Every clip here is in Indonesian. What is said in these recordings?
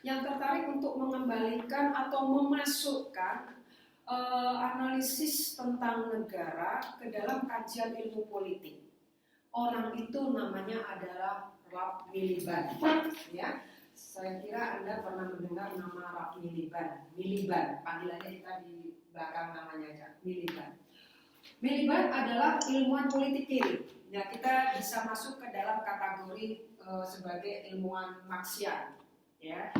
yang tertarik untuk mengembalikan atau memasukkan analisis tentang negara ke dalam kajian ilmu politik. Orang itu namanya adalah Ralph Miliband, ya. Saya kira Anda pernah mendengar nama Ralph Miliband. Miliband, panggilannya kita di belakang namanya aja, Miliband. Miliband adalah ilmuwan politik kiri. Ya, kita bisa masuk ke dalam kategori sebagai ilmuwan Marxian. Ya,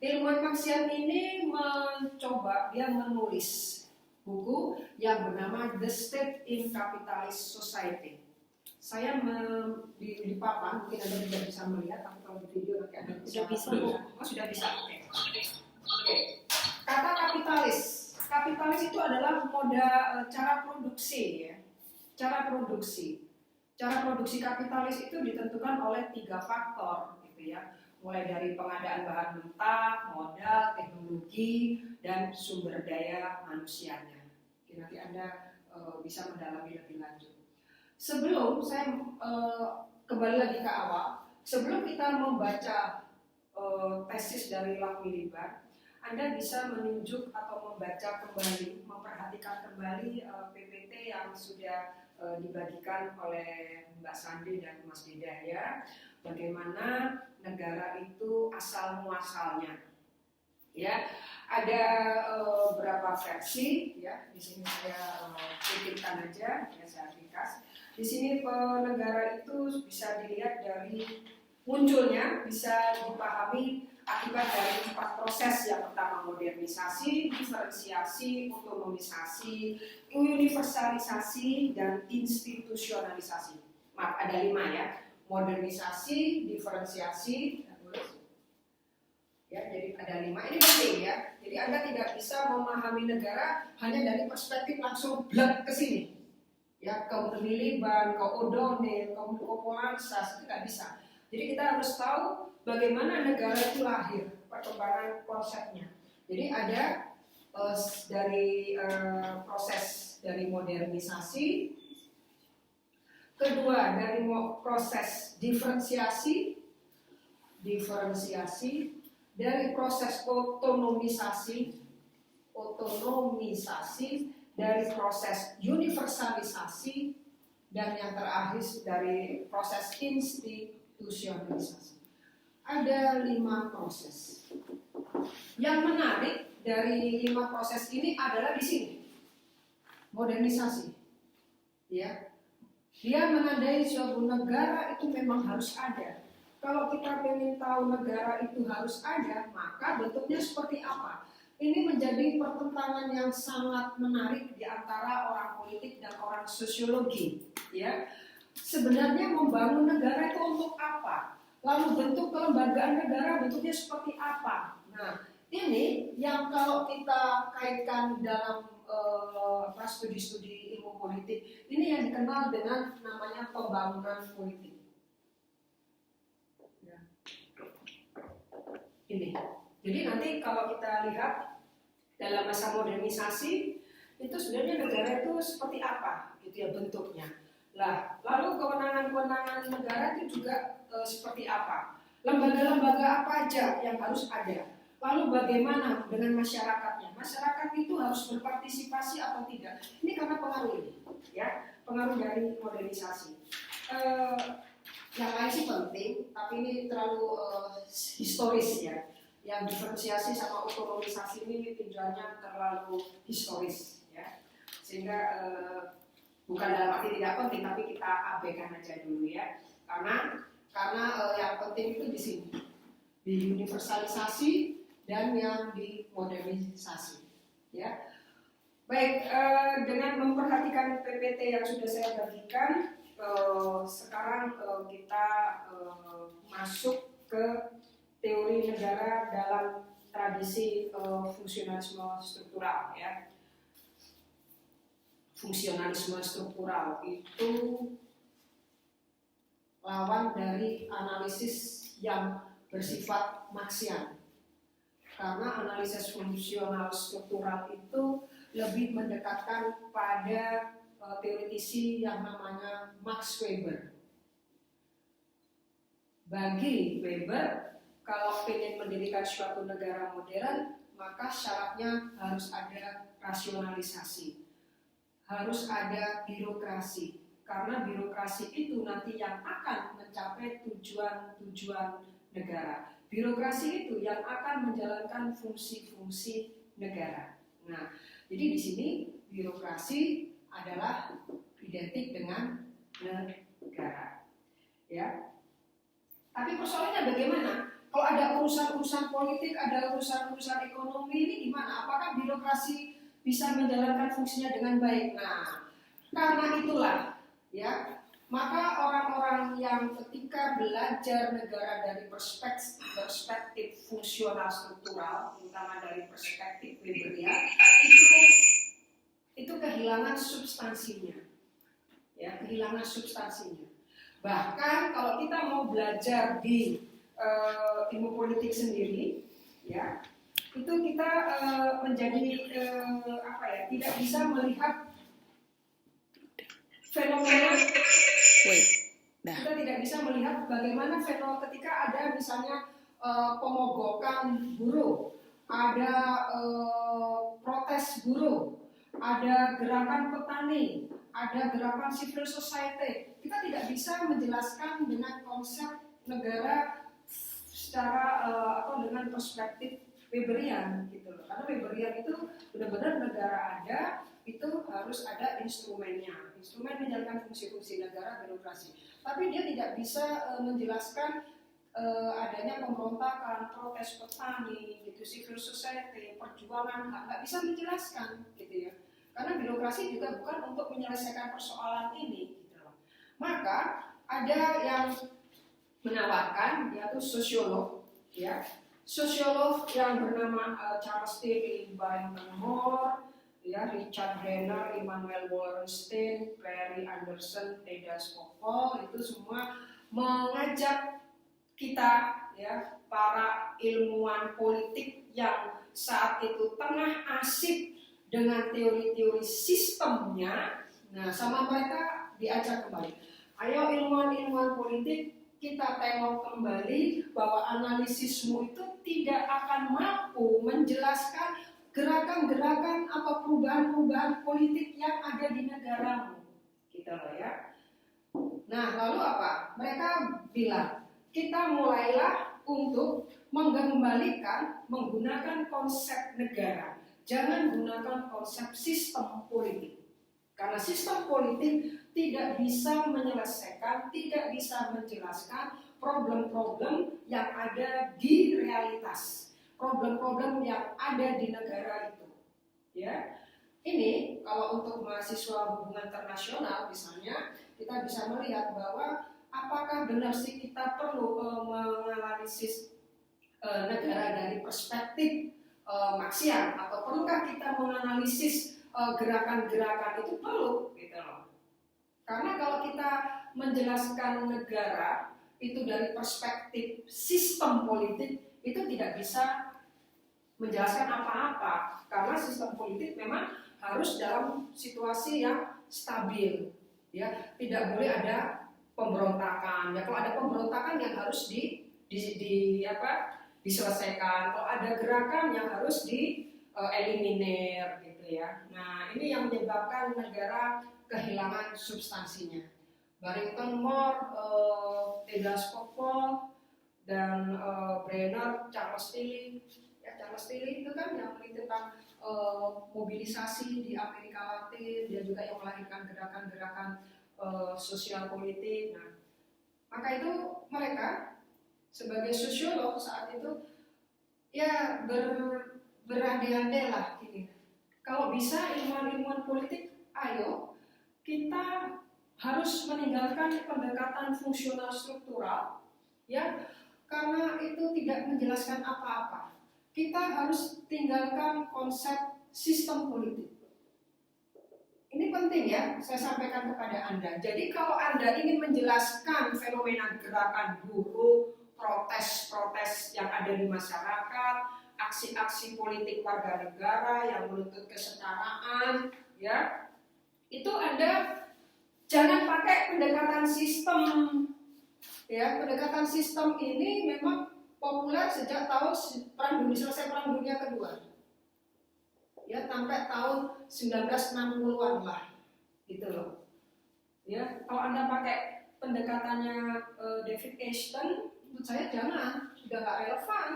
ilmuwan Marxian ini mencoba, dia menulis buku yang bernama The State in Capitalist Society. Saya di papan, mungkin Anda tidak bisa melihat, tapi kalau di video nanti Anda bisa. Sudah bisa. Oke. Kata kapitalis. Kapitalis itu adalah cara produksi, ya. Cara produksi kapitalis itu ditentukan oleh 3 faktor, gitu ya. Mulai dari pengadaan bahan mentah, modal, teknologi, dan sumber daya manusianya. Oke, nanti Anda bisa mendalami lebih lanjut. Sebelum saya kembali lagi ke awal, sebelum kita membaca tesis dari Ralph Miliband, Anda bisa menunjuk atau membaca kembali, memperhatikan kembali PPT yang sudah dibagikan oleh Mbak Sandi dan Mas Deda, ya. Bagaimana negara itu asal muasalnya, ya. Ada beberapa versi, ya. Di sini saya titipkan aja, ya, saya ringkas. Di sini negara itu bisa dilihat dari munculnya, bisa dipahami akibat dari 4 proses. Yang pertama modernisasi, diferensiasi, otonomisasi, universalisasi, dan institusionalisasi. Maaf, ada 5, ya. Modernisasi, diferensiasi, ya, jadi ada 5. Ini penting, ya. Jadi Anda tidak bisa memahami negara hanya dari perspektif langsung blek ke sini. Ya, ke Miliband, ke O'Donnell, ke Polansas, itu tidak bisa. Jadi kita harus tahu bagaimana negara itu lahir, perkembangan konsepnya. Jadi ada dari proses dari modernisasi, kedua dari proses diferensiasi, dari proses otonomisasi, dari proses universalisasi, dan yang terakhir dari proses institusionalisasi. Ada 5 proses. Yang menarik dari 5 proses ini adalah di sini. Modernisasi. Ya. Dia menandai suatu negara itu memang harus ada. Kalau kita ingin tahu negara itu harus ada, maka bentuknya seperti apa? Ini menjadi pertentangan yang sangat menarik di antara orang politik dan orang sosiologi, ya. Sebenarnya membangun negara itu untuk apa? Lalu bentuk kelembagaan negara bentuknya seperti apa? Nah, ini yang kalau kita kaitkan dalam studi-studi ilmu politik, ini yang dikenal dengan namanya pembangunan politik. Ya. Ini. Jadi nanti kalau kita lihat dalam masa modernisasi itu sebenarnya negara itu seperti apa, gitu ya, bentuknya. Lah, lalu kewenangan-kewenangan negara itu juga seperti apa? Lembaga-lembaga apa aja yang harus ada? Lalu bagaimana dengan masyarakatnya? Masyarakat itu harus berpartisipasi atau tidak? Ini karena pengaruh ini, ya, pengaruh dari modernisasi. Yang lain sih penting, tapi ini terlalu historis, ya. Yang diferensiasi sama otonomisasi ini tujuannya terlalu historis, ya. Sehingga bukan dalam arti tidak penting, tapi kita abaikan aja dulu, ya. Karena yang penting itu di sini, di universalisasi dan yang di modernisasi, ya. Baik, dengan memperhatikan PPT yang sudah saya bagikan, sekarang kita masuk ke teori negara dalam tradisi fungsionalisme struktural, ya. Fungsionalisme struktural itu lawan dari analisis yang bersifat Marxian. Karena analisis fungsional struktural itu lebih mendekatkan pada teoretisi yang namanya Max Weber. Bagi Weber, kalau ingin mendirikan suatu negara modern, maka syaratnya harus ada rasionalisasi, harus ada birokrasi. Karena birokrasi itu nanti yang akan mencapai tujuan-tujuan negara. Birokrasi itu yang akan menjalankan fungsi-fungsi negara. Nah, jadi di sini birokrasi adalah identik dengan negara. Ya. Tapi persoalannya bagaimana? Kalau ada urusan-urusan politik, ada urusan-urusan ekonomi, ini gimana? Apakah birokrasi bisa menjalankan fungsinya dengan baik? Nah, karena itulah, ya, maka orang-orang yang ketika belajar negara dari perspektif fungsional struktural, terutama dari perspektif Weberian, itu kehilangan substansinya, ya, kehilangan substansinya. Bahkan kalau kita mau belajar di ilmu politik sendiri, ya, itu kita menjadi tidak bisa melihat fenomena. Kita tidak bisa melihat bagaimana fenomena ketika ada misalnya pemogokan buruh, ada protes buruh, ada gerakan petani, ada gerakan civil society. Kita tidak bisa menjelaskan dengan konsep negara secara dengan perspektif Weberian gitu loh. Karena Weberian itu benar-benar negara ada, itu harus ada instrumennya, instrumen menjalankan fungsi-fungsi negara, birokrasi. Tapi dia tidak bisa menjelaskan adanya pemberontakan, protes petani, gitu, civil society, perjuangan hak, nggak bisa menjelaskan, gitu ya. Karena birokrasi juga bukan untuk menyelesaikan persoalan ini, gitu loh. Maka ada yang menawarkan, yaitu sosiolog, ya, sosiolog yang bernama Charles Tilly, Barrington Moore, ya, Richard Brenner, Immanuel Wallerstein, Clary Anderson, Theda Skocpol, itu semua mengajak kita, ya, para ilmuwan politik yang saat itu tengah asik dengan teori-teori sistemnya, nah sama mereka diajak kembali. Ayo ilmuwan-ilmuwan politik, kita tengok kembali bahwa analisismu itu tidak akan mampu menjelaskan gerakan-gerakan atau perubahan-perubahan politik yang ada di negaramu, gitu loh ya. Nah, lalu apa? Mereka bilang, kita mulailah untuk mengembalikan menggunakan konsep negara. Jangan gunakan konsep sistem politik. Karena sistem politik tidak bisa menyelesaikan, tidak bisa menjelaskan problem-problem yang ada di realitas, problem-problem yang ada di negara itu. Ya, ini kalau untuk mahasiswa hubungan internasional misalnya, kita bisa melihat bahwa apakah benar sih kita perlu menganalisis negara dari perspektif Marxian, atau perlukah kita menganalisis gerakan-gerakan itu? Perlu, gitu loh. Karena kalau kita menjelaskan negara itu dari perspektif sistem politik, itu tidak bisa menjelaskan apa-apa, karena sistem politik memang harus dalam situasi yang stabil, ya, tidak boleh ada pemberontakan. Ya, kalau ada pemberontakan yang harus diselesaikan, kalau ada gerakan yang harus eliminir, gitu ya. Nah, ini yang menyebabkan negara kehilangan substansinya. Barrington Moore, Theda Skocpol, dan Brenner, Charles Tilly. Ya, Charles Tilly itu kan yang meneliti tentang mobilisasi di Amerika Latin, dia juga yang melahirkan gerakan-gerakan sosial politik. Nah, maka itu mereka sebagai sosiolog saat itu ya berandai-andai lah gini. Kalau bisa ilmuwan-ilmuwan politik, ayo kita harus meninggalkan pendekatan fungsional struktural, ya, karena itu tidak menjelaskan apa-apa. Kita harus tinggalkan konsep sistem politik. Ini penting ya, saya sampaikan kepada Anda. Jadi kalau Anda ingin menjelaskan fenomena gerakan buruh, protes-protes yang ada di masyarakat, aksi-aksi politik warga negara yang menuntut kesetaraan, ya, itu Anda jangan pakai pendekatan sistem. Ya, pendekatan sistem ini memang populer sejak tahun selesai Perang Dunia Kedua. Ya, sampai tahun 1960-an lah, gitu loh. Ya, kalau Anda pakai pendekatannya David Ashton, menurut saya jangan, sudah nggak relevan.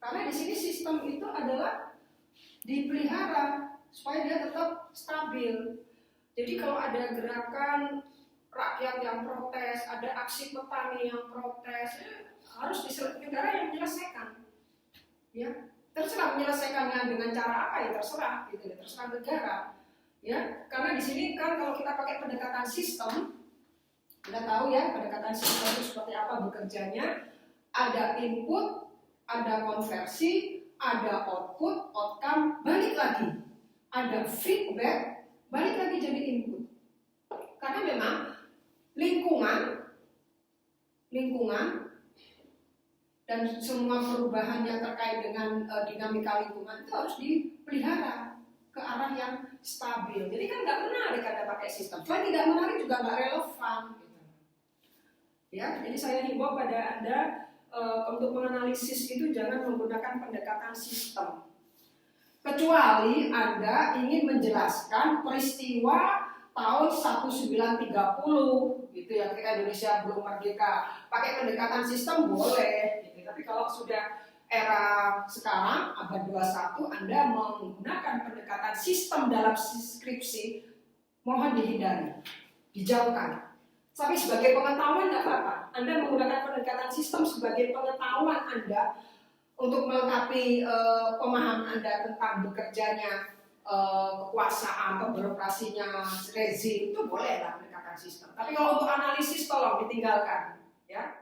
Karena di sini sistem itu adalah dipelihara supaya dia tetap stabil. Jadi kalau ada gerakan rakyat yang protes, ada aksi petani yang protes, harus negara yang menyelesaikan. Ya, terserah menyelesaikannya dengan cara apa ya terserah, gitu, terserah negara. Ya, karena di sini kan kalau kita pakai pendekatan sistem, Anda tahu ya pendekatan sistem itu seperti apa bekerjanya. Ada input, ada konversi, ada output, outcome, balik lagi. Ada feedback, balik lagi jadi input. Karena memang lingkungan dan semua perubahan yang terkait dengan dinamika lingkungan itu harus dipelihara ke arah yang stabil. Jadi kan nggak menarik Anda pakai sistem. Selain tidak menarik juga nggak relevan. Gitu. Ya, jadi saya himbau pada Anda untuk menganalisis itu jangan menggunakan pendekatan sistem. Kecuali Anda ingin menjelaskan peristiwa tahun 1930 gitu ya, ketika Indonesia belum merdeka. Pakai pendekatan sistem boleh gitu. Tapi kalau sudah era sekarang abad 21 Anda menggunakan pendekatan sistem dalam skripsi, mohon dihindari, dijauhkan. Tapi sebagai pengetahuan tidak apa-apa. Anda menggunakan pendekatan sistem sebagai pengetahuan Anda untuk melengkapi pemahaman Anda tentang bekerjanya kekuasaan atau birokrasinya rezim, itu boleh lah pendekatan sistem. Tapi kalau untuk analisis tolong ditinggalkan, ya.